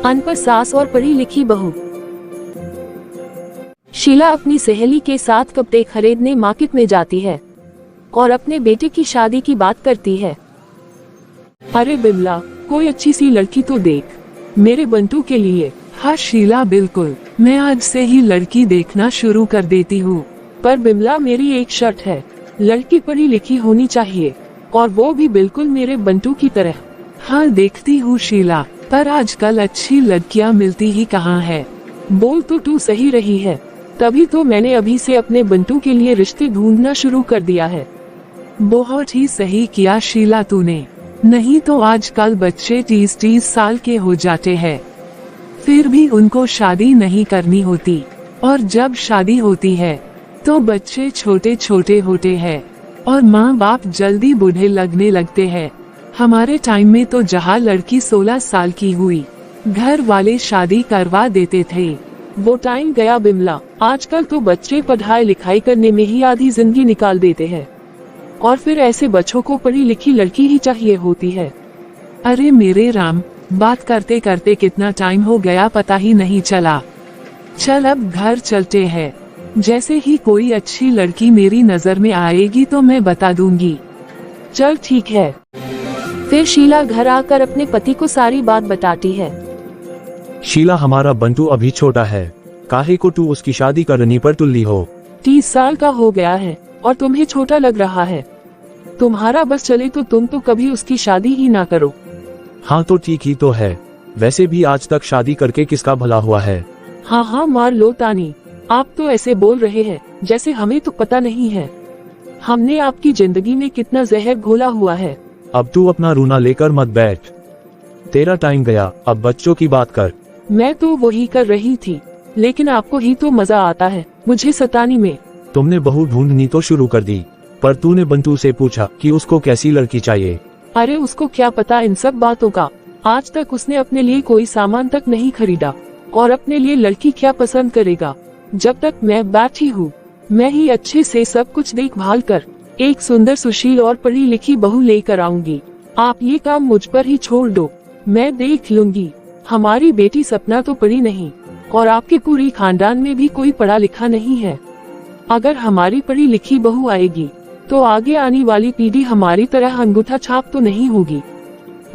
अनपढ़ सास और पढ़ी लिखी बहू। शीला अपनी सहेली के साथ कपड़े खरीदने मार्केट में जाती है और अपने बेटे की शादी की बात करती है। अरे बिमला, कोई अच्छी सी लड़की तो देख मेरे बंटू के लिए। हाँ शीला, बिल्कुल, मैं आज से ही लड़की देखना शुरू कर देती हूँ। पर बिमला, मेरी एक शर्त है, लड़की पढ़ी लिखी होनी चाहिए और वो भी बिल्कुल मेरे बंटू की तरह। हाँ देखती हूँ शीला, पर आजकल अच्छी लड़कियाँ मिलती ही कहाँ है। बोल तो तू सही रही है, तभी तो मैंने अभी से अपने बंटू के लिए रिश्ते ढूंढना शुरू कर दिया है। बहुत ही सही किया शीला तूने, नहीं तो आजकल बच्चे 30 साल के हो जाते हैं, फिर भी उनको शादी नहीं करनी होती, और जब शादी होती है तो बच्चे छोटे छोटे होते हैं और माँ बाप जल्दी बूढ़े लगने लगते हैं। हमारे टाइम में तो जहाँ लड़की 16 साल की हुई घर वाले शादी करवा देते थे। वो टाइम गया बिमला, आजकल तो बच्चे पढ़ाई लिखाई करने में ही आधी जिंदगी निकाल देते हैं और फिर ऐसे बच्चों को पढ़ी लिखी लड़की ही चाहिए होती है। अरे मेरे राम, बात करते करते कितना टाइम हो गया पता ही नहीं चला। चल अब घर चलते हैं, जैसे ही कोई अच्छी लड़की मेरी नजर में आएगी तो मैं बता दूंगी। चल ठीक है। फिर शीला घर आकर अपने पति को सारी बात बताती है। शीला, हमारा बंटू अभी छोटा है, काहे को तू उसकी शादी करने पर तुल्ली हो। 30 साल का हो गया है और तुम्हें छोटा लग रहा है। तुम्हारा बस चले तो तुम तो कभी उसकी शादी ही ना करो। हाँ तो ठीक ही तो है, वैसे भी आज तक शादी करके किसका भला हुआ है। हाँ हाँ मार लो तानी, आप तो ऐसे बोल रहे हैं जैसे हमें तो पता नहीं है। हमने आपकी जिंदगी में कितना जहर घोला हुआ है। अब तू अपना रूना लेकर मत बैठ, तेरा टाइम गया, अब बच्चों की बात कर। मैं तो वही कर रही थी, लेकिन आपको ही तो मजा आता है मुझे सताने में। तुमने बहू ढूंढनी तो शुरू कर दी, पर तूने बंटू से पूछा कि उसको कैसी लड़की चाहिए। अरे उसको क्या पता इन सब बातों का, आज तक उसने अपने लिए कोई सामान तक नहीं खरीदा और अपने लिए लड़की क्या पसंद करेगा। जब तक मैं बैठी हूँ, मैं ही अच्छे से सब कुछ देखभाल कर एक सुंदर सुशील और पढ़ी लिखी बहू लेकर आऊंगी। आप ये काम मुझ पर ही छोड़ दो, मैं देख लूंगी। हमारी बेटी सपना तो पढ़ी नहीं और आपके पूरी खानदान में भी कोई पढ़ा लिखा नहीं है। अगर हमारी पढ़ी लिखी बहू आएगी तो आगे आने वाली पीढ़ी हमारी तरह अंगूठा छाप तो नहीं होगी।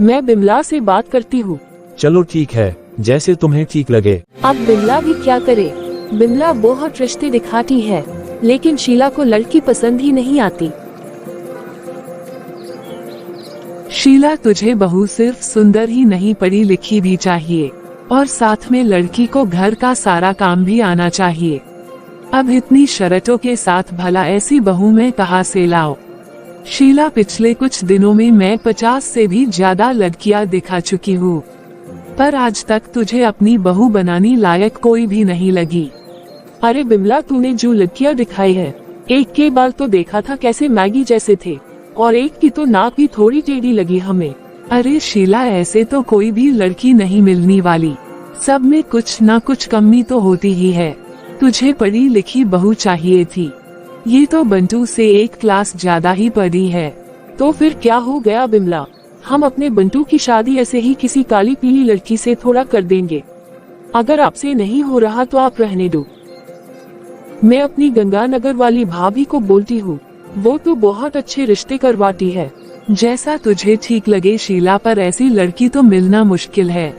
मैं बिमला से बात करती हूँ। चलो ठीक है, जैसे तुम्हें ठीक लगे। अब बिमला भी क्या करे, बिमला बहुत रिश्ते दिखाती है लेकिन शीला को लड़की पसंद ही नहीं आती। शीला, तुझे बहू सिर्फ सुंदर ही नहीं पढ़ी लिखी भी चाहिए और साथ में लड़की को घर का सारा काम भी आना चाहिए। अब इतनी शर्तों के साथ भला ऐसी बहू मैं कहाँ से लाऊं? शीला, पिछले कुछ दिनों में मैं 50 से भी ज्यादा लड़कियां दिखा चुकी हूँ, पर आज तक तुझे अपनी बहू बनाने लायक कोई भी नहीं लगी। अरे बिमला, तूने जो लड़कियां दिखाई है, एक के बाल तो देखा था कैसे मैगी जैसे थे और एक की तो नाक भी थोड़ी टेढ़ी लगी हमें। अरे शीला, ऐसे तो कोई भी लड़की नहीं मिलने वाली, सब में कुछ ना कुछ कमी तो होती ही है। तुझे पढ़ी लिखी बहू चाहिए थी, ये तो बंटू से एक क्लास ज्यादा ही पढ़ी है। तो फिर क्या हो गया बिमला, हम अपने बंटू की शादी ऐसे ही किसी काली पीली लड़की से थोड़ा कर देंगे। अगर आपसे नहीं हो रहा तो आप रहने दो। मैं अपनी गंगानगर वाली भाभी को बोलती हूँ, वो तो बहुत अच्छे रिश्ते करवाती है। जैसा तुझे ठीक लगे शीला, पर ऐसी लड़की तो मिलना मुश्किल है।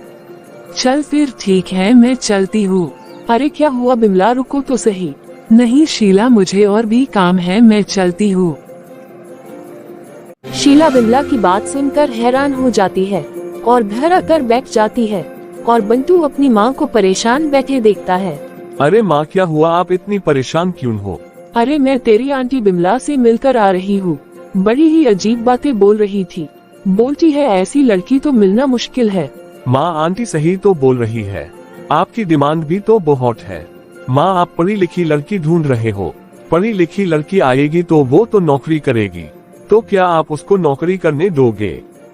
चल फिर ठीक है, मैं चलती हूँ। अरे क्या हुआ बिमला, रुको तो सही। नहीं शीला, मुझे और भी काम है, मैं चलती हूँ। शीला बिमला की बात सुनकर हैरान हो जाती है और घर आकर बैठ जाती है और बंटू अपनी माँ को परेशान बैठे देखता है। अरे माँ, क्या हुआ, आप इतनी परेशान क्यों हो? अरे मैं तेरी आंटी बिमला से मिलकर आ रही हूँ, बड़ी ही अजीब बातें बोल रही थी। बोलती है ऐसी लड़की तो मिलना मुश्किल है। माँ, आंटी सही तो बोल रही है, आपकी डिमांड भी तो बहुत है। माँ, आप पढ़ी लिखी लड़की ढूंढ रहे हो, पढ़ी लिखी लड़की आएगी तो वो तो नौकरी करेगी, तो क्या आप उसको नौकरी करने दोगे?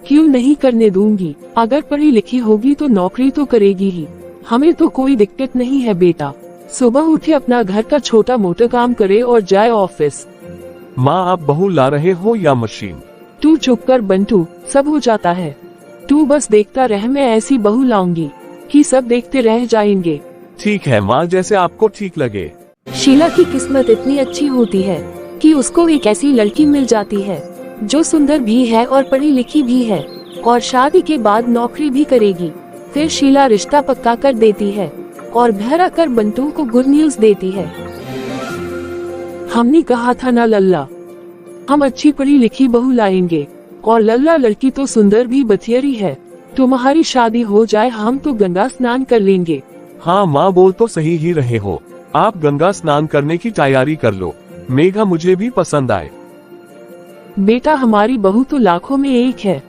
क्यों नहीं करने दूंगी, अगर पढ़ी लिखी होगी तो नौकरी तो करेगी ही। हमें तो कोई दिक्कत नहीं है बेटा, सुबह उठे अपना घर का छोटा मोटा काम करे और जाए ऑफिस। माँ, आप बहू ला रहे हो या मशीन? तू चुप कर बंटू, सब हो जाता है। तू बस देखता रह, मैं ऐसी बहू लाऊंगी कि सब देखते रह जाएंगे। ठीक है माँ, जैसे आपको ठीक लगे। शीला की किस्मत इतनी अच्छी होती है कि उसको एक ऐसी लड़की मिल जाती है जो सुंदर भी है और पढ़ी लिखी भी है और शादी के बाद नौकरी भी करेगी। फिर शीला रिश्ता पक्का कर देती है और घर आकर बंटू को गुड न्यूज देती है। हमने कहा था ना लल्ला, हम अच्छी पढ़ी लिखी बहू लाएंगे। और लल्ला लड़की तो सुंदर भी बथियरी है। तुम्हारी शादी हो जाए हम तो गंगा स्नान कर लेंगे। हाँ माँ, बोल तो सही ही रहे हो। आप गंगा स्नान करने की तैयारी कर लो। मेघा मुझे भी पसंद आए। बेटा हमारी बहू तो लाखों में एक है।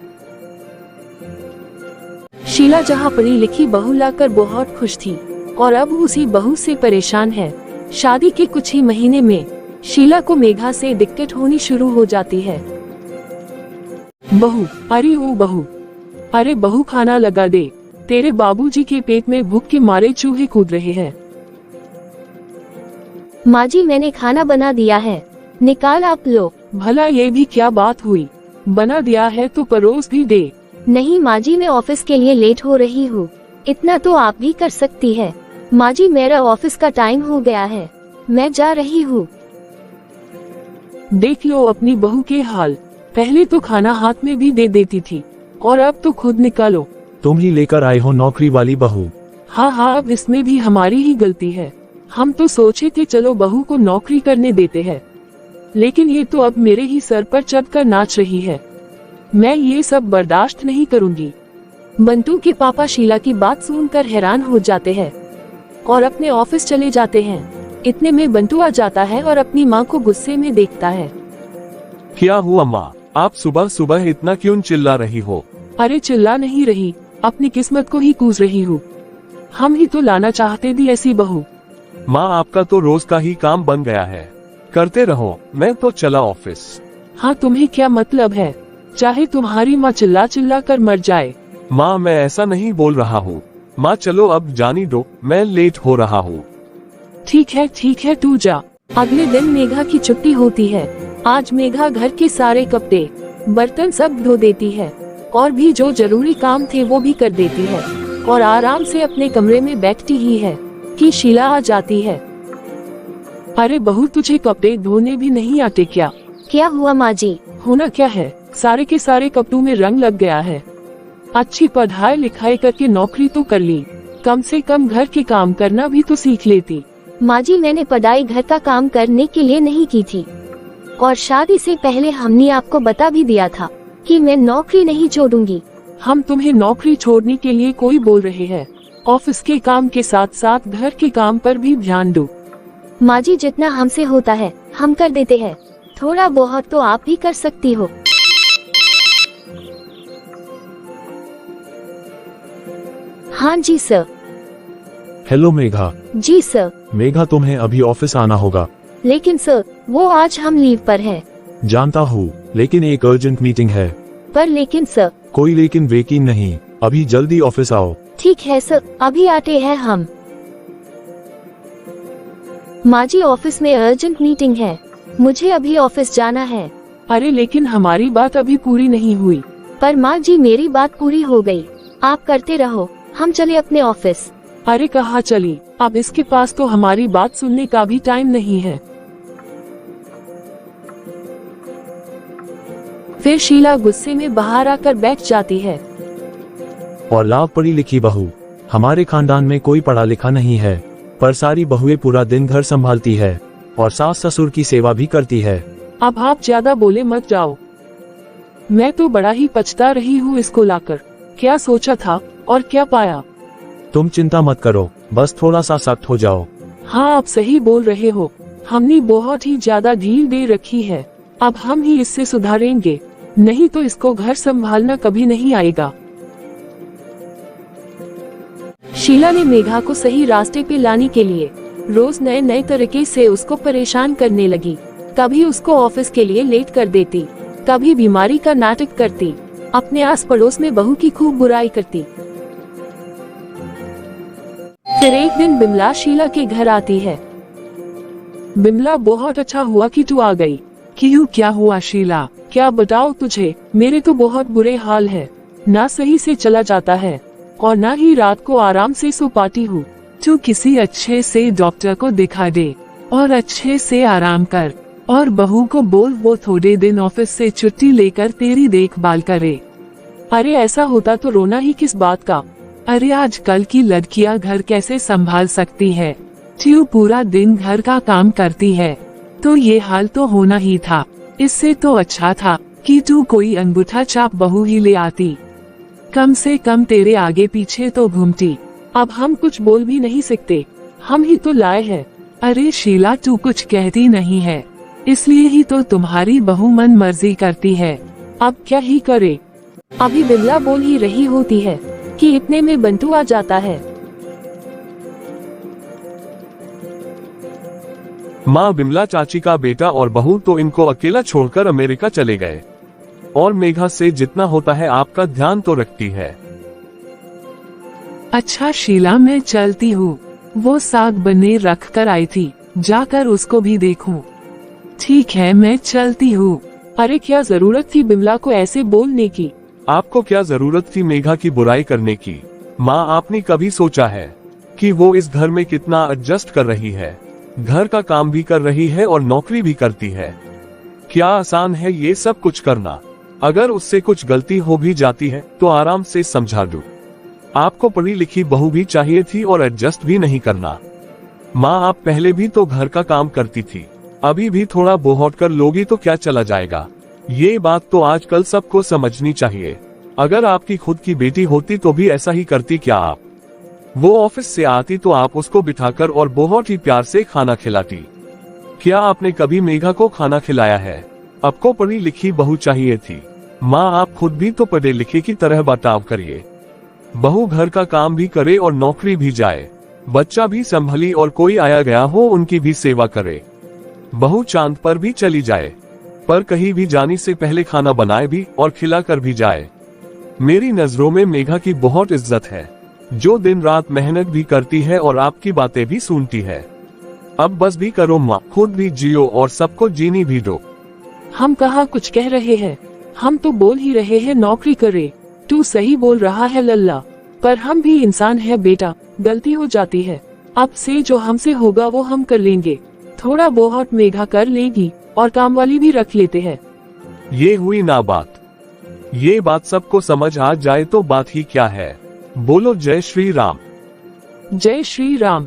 शीला जहाँ पढ़ी लिखी बहू लाकर बहुत खुश थी और अब उसी बहू से परेशान है। शादी के कुछ ही महीने में शीला को मेघा से दिक्कत होनी शुरू हो जाती है। बहू, अरे ओ बहू, अरे बहू खाना लगा दे, तेरे बाबूजी के पेट में भूख के मारे चूहे कूद रहे हैं। माँ जी मैंने खाना बना दिया है, निकाल आप लो। भला ये भी क्या बात हुई, बना दिया है तो परोस भी दे। नहीं माँ जी, मैं ऑफिस के लिए लेट हो रही हूँ, इतना तो आप भी कर सकती है। माँ जी मेरा ऑफिस का टाइम हो गया है, मैं जा रही हूँ। देख लो अपनी बहू के हाल, पहले तो खाना हाथ में भी दे देती थी और अब तो खुद निकालो। तुम ही लेकर आए हो नौकरी वाली बहू। हाँ हाँ, अब इसमें भी हमारी ही गलती है। हम तो सोचे थे चलो बहू को नौकरी करने देते हैं, लेकिन ये तो अब मेरे ही सर पर चढ़कर नाच रही है। मैं ये सब बर्दाश्त नहीं करूँगी। बंटू के पापा शीला की बात सुनकर हैरान हो जाते हैं और अपने ऑफिस चले जाते हैं। इतने में बंटू आ जाता है और अपनी माँ को गुस्से में देखता है। क्या हुआ माँ, आप सुबह सुबह इतना क्यों चिल्ला रही हो? अरे चिल्ला नहीं रही, अपनी किस्मत को ही कूद रही हूँ। हम ही तो लाना चाहते थी ऐसी बहू। माँ आपका तो रोज का ही काम बन गया है, करते रहो, मैं तो चला ऑफिस। हाँ तुम्हें क्या मतलब है, चाहे तुम्हारी माँ चिल्ला चिल्ला कर मर जाए। माँ मैं ऐसा नहीं बोल रहा हूँ। माँ चलो अब जाने दो, मैं लेट हो रहा हूँ। ठीक है तू जा। अगले दिन मेघा की छुट्टी होती है। आज मेघा घर के सारे कपड़े बर्तन सब धो देती है और भी जो जरूरी काम थे वो भी कर देती है और आराम से अपने कमरे में बैठती ही है कि शीला आ जाती है। अरे बहू तुझे कपड़े धोने भी नहीं आते क्या? क्या हुआ माँ जी? होना क्या है, सारे के सारे कपड़ों में रंग लग गया है। अच्छी पढ़ाई लिखाई करके नौकरी तो कर ली, कम से कम घर के काम करना भी तो सीख लेती। माँ जी मैंने पढ़ाई घर का काम करने के लिए नहीं की थी और शादी से पहले हमने आपको बता भी दिया था कि मैं नौकरी नहीं छोड़ूंगी। हम तुम्हें नौकरी छोड़ने के लिए कोई बोल रहे हैं, ऑफिस के काम के साथ साथ घर के काम पर भी ध्यान दो। माँ जी जितना हमसे होता है हम कर देते हैं, थोड़ा बहुत तो आप भी कर सकती हो। हाँ जी सर। हेलो मेघा। जी सर। मेघा तुम्हें अभी ऑफिस आना होगा। लेकिन सर वो आज हम लीव पर हैं। जानता हूँ, लेकिन एक अर्जेंट मीटिंग है। पर लेकिन सर। कोई लेकिन वेकिन नहीं, अभी जल्दी ऑफिस आओ। ठीक है सर, अभी आते हैं हम। माँ जी ऑफिस में अर्जेंट मीटिंग है, मुझे अभी ऑफिस जाना है। अरे लेकिन हमारी बात अभी पूरी नहीं हुई। पर माँ जी मेरी बात पूरी हो गई, आप करते रहो, हम चले अपने ऑफिस। अरे कहाँ चली, अब इसके पास तो हमारी बात सुनने का भी टाइम नहीं है। फिर शीला गुस्से में बाहर आकर बैठ जाती है। और लाभ पढ़ी लिखी बहू, हमारे खानदान में कोई पढ़ा लिखा नहीं है, पर सारी बहुएं पूरा दिन घर संभालती है और सास ससुर की सेवा भी करती है। अब आप ज्यादा बोले मत जाओ, मैं तो बड़ा ही पछता रही हूँ इसको लाकर। क्या सोचा था और क्या पाया। तुम चिंता मत करो, बस थोड़ा सा सख्त हो जाओ। हाँ आप सही बोल रहे हो, हमने बहुत ही ज्यादा ढील दे रखी है। अब हम ही इससे सुधारेंगे, नहीं तो इसको घर संभालना कभी नहीं आएगा। शीला ने मेघा को सही रास्ते पे लाने के लिए रोज नए नए तरीके से उसको परेशान करने लगी। कभी उसको ऑफिस के लिए लेट कर देती, कभी बीमारी का नाटक करती, अपने आस पड़ोस में बहू की खूब बुराई करती। फिर एक दिन बिमला शीला के घर आती है। बिमला बहुत अच्छा हुआ कि तू आ गई। क्यों, क्या हुआ शीला? क्या बताओ तुझे, मेरे तो बहुत बुरे हाल है, ना सही से चला जाता है, और न ही रात को आराम से सो पाती हूँ। तू किसी अच्छे से डॉक्टर को दिखा दे और अच्छे से आराम कर, और बहू को बोल वो थोड़े दिन ऑफिस से छुट्टी लेकर तेरी देखभाल करे। अरे ऐसा होता तो रोना ही किस बात का। अरे आजकल की लड़कियां घर कैसे संभाल सकती है। तू पूरा दिन घर का काम करती है तो ये हाल तो होना ही था। इससे तो अच्छा था कि तू कोई अंगूठा छाप बहू ही ले आती, कम से कम तेरे आगे पीछे तो घूमती। अब हम कुछ बोल भी नहीं सकते, हम ही तो लाए हैं। अरे शीला तू कुछ कहती नहीं है, इसलिए ही तो तुम्हारी बहू मन मर्जी करती है। अब क्या ही करे। अभी बिमला बोल ही रही होती है कि इतने में बंटू आ जाता है। माँ बिमला चाची का बेटा और बहू तो इनको अकेला छोड़कर अमेरिका चले गए, और मेघा से जितना होता है आपका ध्यान तो रखती है। अच्छा शीला मैं चलती हूँ, वो साग बने रख कर आई थी, जाकर उसको भी देखूं। ठीक है मैं चलती हूँ। अरे क्या जरूरत थी बिमला को ऐसे बोलने की। आपको क्या जरूरत थी मेघा की बुराई करने की। माँ आपने कभी सोचा है कि वो इस घर में कितना एडजस्ट कर रही है, घर का काम भी कर रही है और नौकरी भी करती है। क्या आसान है ये सब कुछ करना। अगर उससे कुछ गलती हो भी जाती है तो आराम से समझा दो। आपको पढ़ी लिखी बहू भी चाहिए थी और एडजस्ट भी नहीं करना। माँ आप पहले भी तो घर का काम करती थी, अभी भी थोड़ा बोहट कर लोगी तो क्या चला जाएगा। ये बात तो आजकल सबको समझनी चाहिए। अगर आपकी खुद की बेटी होती तो भी ऐसा ही करती क्या आप। वो ऑफिस से आती तो आप उसको बिठाकर और बहुत ही प्यार से खाना खिलाती। क्या आपने कभी मेघा को खाना खिलाया है। आपको पढ़ी लिखी बहू चाहिए थी। माँ आप खुद भी तो पढ़े लिखे की तरह बर्ताव करिए। बहू घर का काम भी करे और नौकरी भी जाए, बच्चा भी संभली और कोई आया गया हो उनकी भी सेवा करे। बहू चांद पर भी चली जाए, पर कहीं भी जाने से पहले खाना बनाए भी और खिला कर भी जाए। मेरी नजरों में मेघा की बहुत इज्जत है, जो दिन रात मेहनत भी करती है और आपकी बातें भी सुनती है। अब बस भी करो माँ, खुद भी जियो और सबको जीनी भी दो। हम कहाँ कुछ कह रहे हैं, हम तो बोल ही रहे हैं नौकरी करे। तू सही बोल रहा है लल्ला, पर हम भी इंसान है बेटा, गलती हो जाती है। अब से जो हमसे होगा वो हम कर लेंगे। थोड़ा बहुत मेघा कर लेगी और काम वाली भी रख लेते हैं। ये हुई ना बात। ये बात सबको समझ आ जाए तो बात ही क्या है। बोलो जय श्री राम। जय श्री राम।